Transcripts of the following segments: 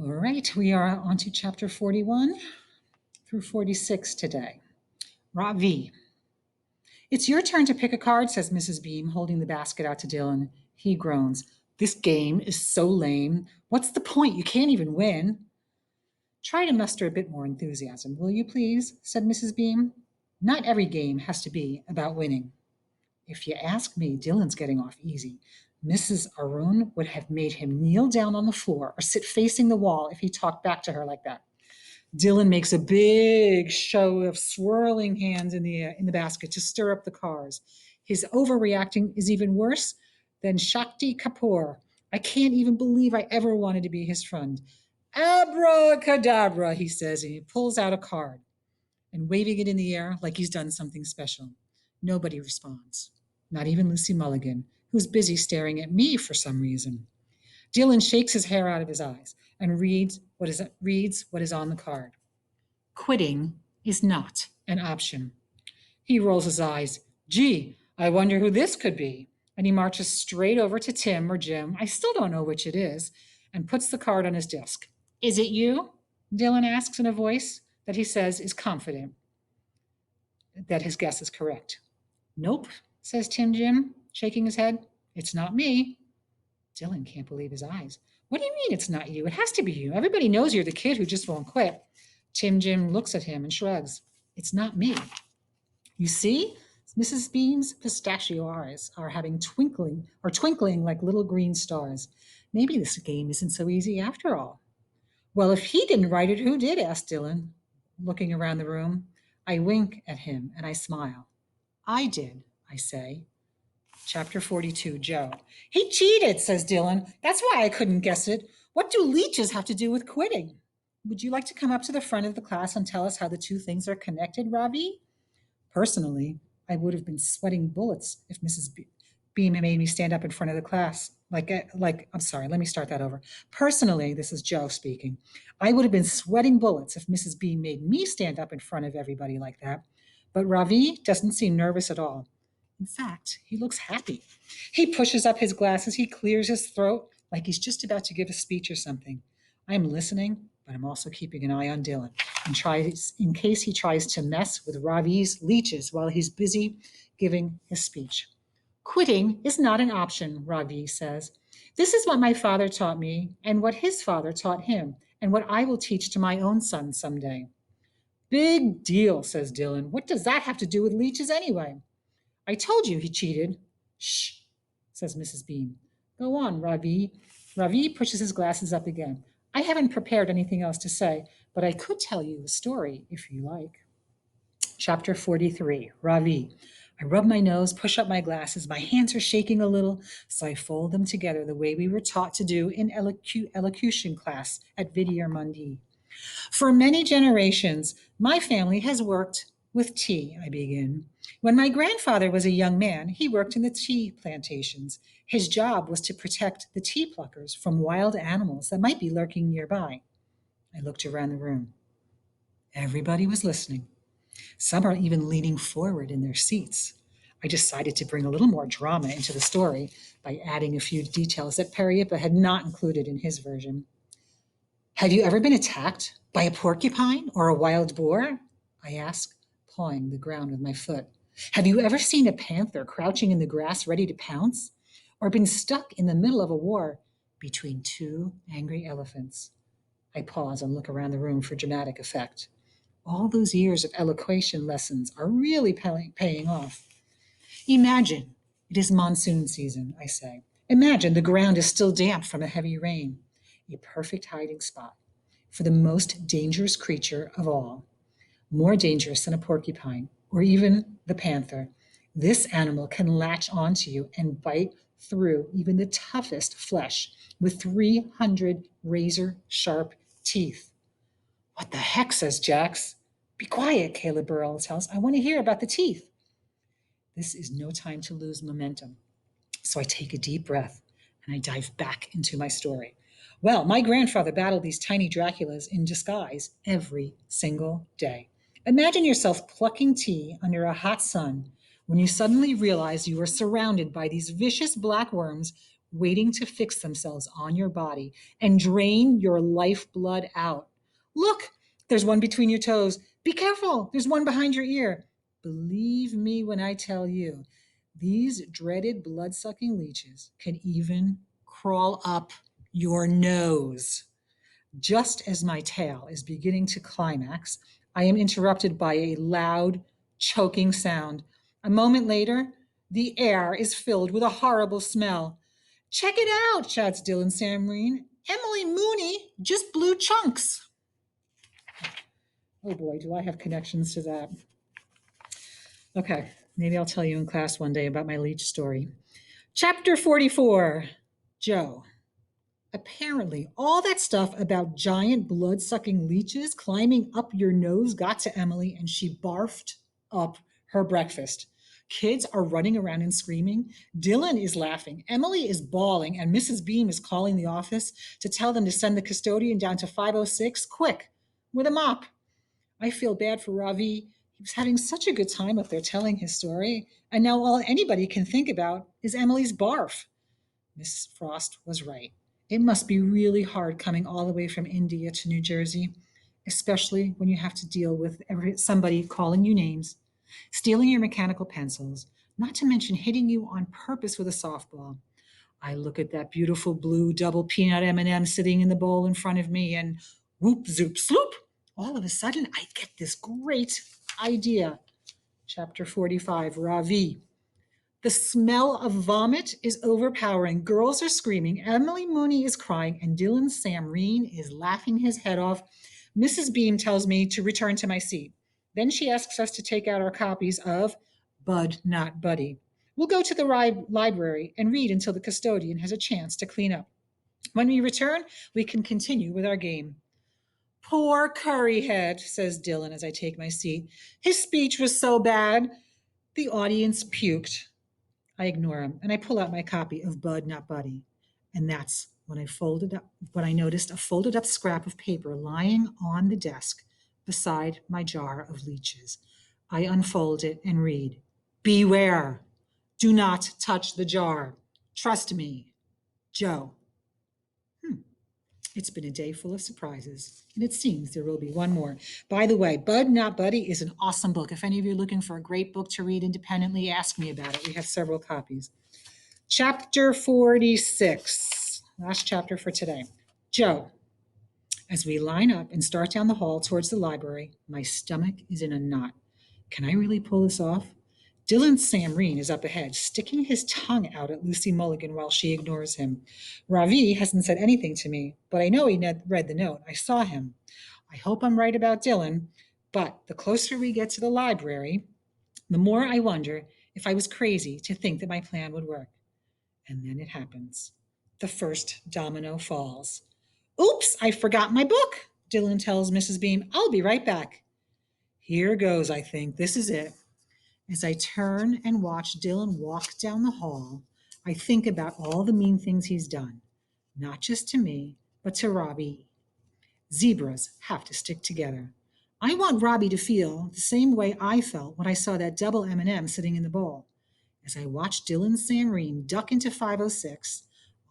All right, we are on to chapter 41 through 46 today. Ravi. It's your turn to pick a card, says Mrs. Beam, holding the basket out to Dylan. He groans. This game is so lame. What's the point? You can't even win. Try to muster a bit more enthusiasm, will you please? Said Mrs. Beam. Not every game has to be about winning. If you ask me, Dylan's getting off easy. Mrs. Arun would have made him kneel down on the floor or sit facing the wall if he talked back to her like that. Dylan makes a big show of swirling hands in the basket to stir up the cars. His overreacting is even worse than Shakti Kapoor. I can't even believe I ever wanted to be his friend. Abracadabra, he says, and he pulls out a card and waving it in the air like he's done something special. Nobody responds, not even Lucy Mulligan, who's busy staring at me for some reason. Dylan shakes his hair out of his eyes and reads what is on the card. Quitting is not an option. He rolls his eyes. Gee, I wonder who this could be. And he marches straight over to Tim or Jim, I still don't know which it is, and puts the card on his desk. Is it you? Dylan asks in a voice that he says is confident that his guess is correct. Nope, says Tim Jim, shaking his head. It's not me. Dylan can't believe his eyes. What do you mean it's not you? It has to be you. Everybody knows you're the kid who just won't quit. Tim Jim looks at him and shrugs. It's not me. You see? Mrs. Beam's pistachio eyes are twinkling like little green stars. Maybe this game isn't so easy after all. Well, if he didn't write it, who did? Asked Dylan, looking around the room. I wink at him and I smile. I did, I say. Chapter 42, Joe. He cheated, says Dylan. That's why I couldn't guess it. What do leeches have to do with quitting? Would you like to come up to the front of the class and tell us how the two things are connected, Ravi? Personally, I would have been sweating bullets if Mrs. Beam made me stand up in front of the class. I'm sorry, let me start that over. Personally, this is Joe speaking. I would have been sweating bullets if Mrs. Beam made me stand up in front of everybody like that. But Ravi doesn't seem nervous at all. In fact, he looks happy. He pushes up his glasses, he clears his throat like he's just about to give a speech or something. I'm listening, but I'm also keeping an eye on Dylan in case he tries to mess with Ravi's leeches while he's busy giving his speech. Quitting is not an option, Ravi says. This is what my father taught me and what his father taught him and what I will teach to my own son someday. Big deal, says Dylan. What does that have to do with leeches anyway? I told you he cheated. Shh, says Mrs. Beam. Go on, Ravi. Ravi pushes his glasses up again. I haven't prepared anything else to say, but I could tell you a story if you like. Chapter 43, Ravi. I rub my nose, push up my glasses. My hands are shaking a little, so I fold them together the way we were taught to do in elocution class at Vidyar Mundi. For many generations, my family has worked with tea, I begin. When my grandfather was a young man, he worked in the tea plantations. His job was to protect the tea pluckers from wild animals that might be lurking nearby. I looked around the room. Everybody was listening. Some are even leaning forward in their seats. I decided to bring a little more drama into the story by adding a few details that Peripa had not included in his version. Have you ever been attacked by a porcupine or a wild boar? I asked, pawing the ground with my foot. Have you ever seen a panther crouching in the grass ready to pounce? Or been stuck in the middle of a war between two angry elephants? I pause and look around the room for dramatic effect. All those years of elocution lessons are really paying off. Imagine it is monsoon season, I say. Imagine the ground is still damp from a heavy rain. A perfect hiding spot for the most dangerous creature of all, more dangerous than a porcupine or even the panther. This animal can latch onto you and bite through even the toughest flesh with 300 razor-sharp teeth. What the heck, says Jax. Be quiet, Caleb Burrell tells. I want to hear about the teeth. This is no time to lose momentum. So I take a deep breath and I dive back into my story. Well, my grandfather battled these tiny Draculas in disguise every single day. Imagine yourself plucking tea under a hot sun when you suddenly realize you are surrounded by these vicious black worms waiting to fix themselves on your body and drain your lifeblood out. Look, there's one between your toes. Be careful, there's one behind your ear. Believe me when I tell you, these dreaded blood-sucking leeches can even crawl up your nose. Just as my tale is beginning to climax, I am interrupted by a loud, choking sound. A moment later, the air is filled with a horrible smell. Check it out, shouts Dylan Samreen. Emily Mooney just blew chunks. Oh boy, do I have connections to that. Okay, maybe I'll tell you in class one day about my leech story. Chapter 44, Joe. Apparently, all that stuff about giant blood-sucking leeches climbing up your nose got to Emily, and she barfed up her breakfast. Kids are running around and screaming. Dylan is laughing. Emily is bawling, and Mrs. Beam is calling the office to tell them to send the custodian down to 506 quick with a mop. I feel bad for Ravi. He was having such a good time up there telling his story, and now all anybody can think about is Emily's barf. Miss Frost was right. It must be really hard coming all the way from India to New Jersey, especially when you have to deal with somebody calling you names, stealing your mechanical pencils, not to mention hitting you on purpose with a softball. I look at that beautiful blue double peanut M&M sitting in the bowl in front of me, and whoop, zoop, sloop. All of a sudden, I get this great idea. Chapter 45, Ravi. The smell of vomit is overpowering. Girls are screaming. Emily Mooney is crying, and Dylan Samreen is laughing his head off. Mrs. Beam tells me to return to my seat. Then she asks us to take out our copies of Bud, Not Buddy. We'll go to the library and read until the custodian has a chance to clean up. When we return, we can continue with our game. Poor Curryhead, says Dylan as I take my seat. His speech was so bad. The audience puked. I ignore him, and I pull out my copy of Bud, Not Buddy. And that's when I noticed a folded up scrap of paper lying on the desk beside my jar of leeches. I unfold it and read, "Beware. Do not touch the jar. Trust me, Joe." It's been a day full of surprises, and it seems there will be one more. By the way, Bud Not Buddy is an awesome book. If any of you are looking for a great book to read independently, ask me about it. We have several copies. Chapter 46, last chapter for today. Joe. As we line up and start down the hall towards the library, my stomach is in a knot. Can I really pull this off? Dylan Samreen is up ahead, sticking his tongue out at Lucy Mulligan while she ignores him. Ravi hasn't said anything to me, but I know he read the note. I saw him. I hope I'm right about Dylan, but the closer we get to the library, the more I wonder if I was crazy to think that my plan would work. And then it happens. The first domino falls. Oops, I forgot my book, Dylan tells Mrs. Beam. I'll be right back. Here goes, I think. This is it. As I turn and watch Dylan walk down the hall, I think about all the mean things he's done, not just to me, but to Robbie. Zebras have to stick together. I want Robbie to feel the same way I felt when I saw that double M&M sitting in the bowl. As I watch Dylan Samreen duck into 506,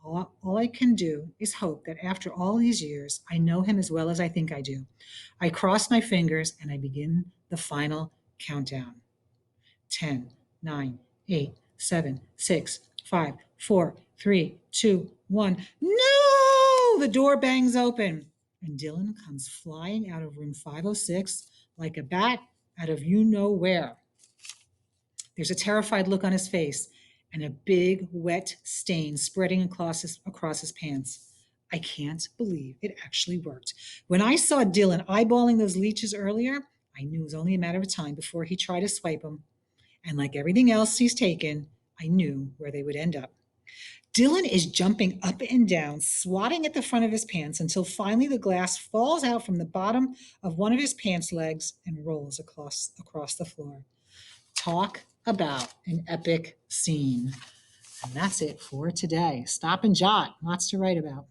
all I can do is hope that after all these years, I know him as well as I think I do. I cross my fingers and I begin the final countdown. 10, 9, 8, 7, 6, 5, 4, 3, 2, 1. No! The door bangs open, and Dylan comes flying out of room 506 like a bat out of you know where. There's a terrified look on his face and a big wet stain spreading across his pants. I can't believe it actually worked. When I saw Dylan eyeballing those leeches earlier, I knew it was only a matter of time before he tried to swipe them. And like everything else he's taken, I knew where they would end up. Dylan is jumping up and down, swatting at the front of his pants until finally the glass falls out from the bottom of one of his pants legs and rolls across the floor. Talk about an epic scene. And that's it for today. Stop and jot. Lots to write about.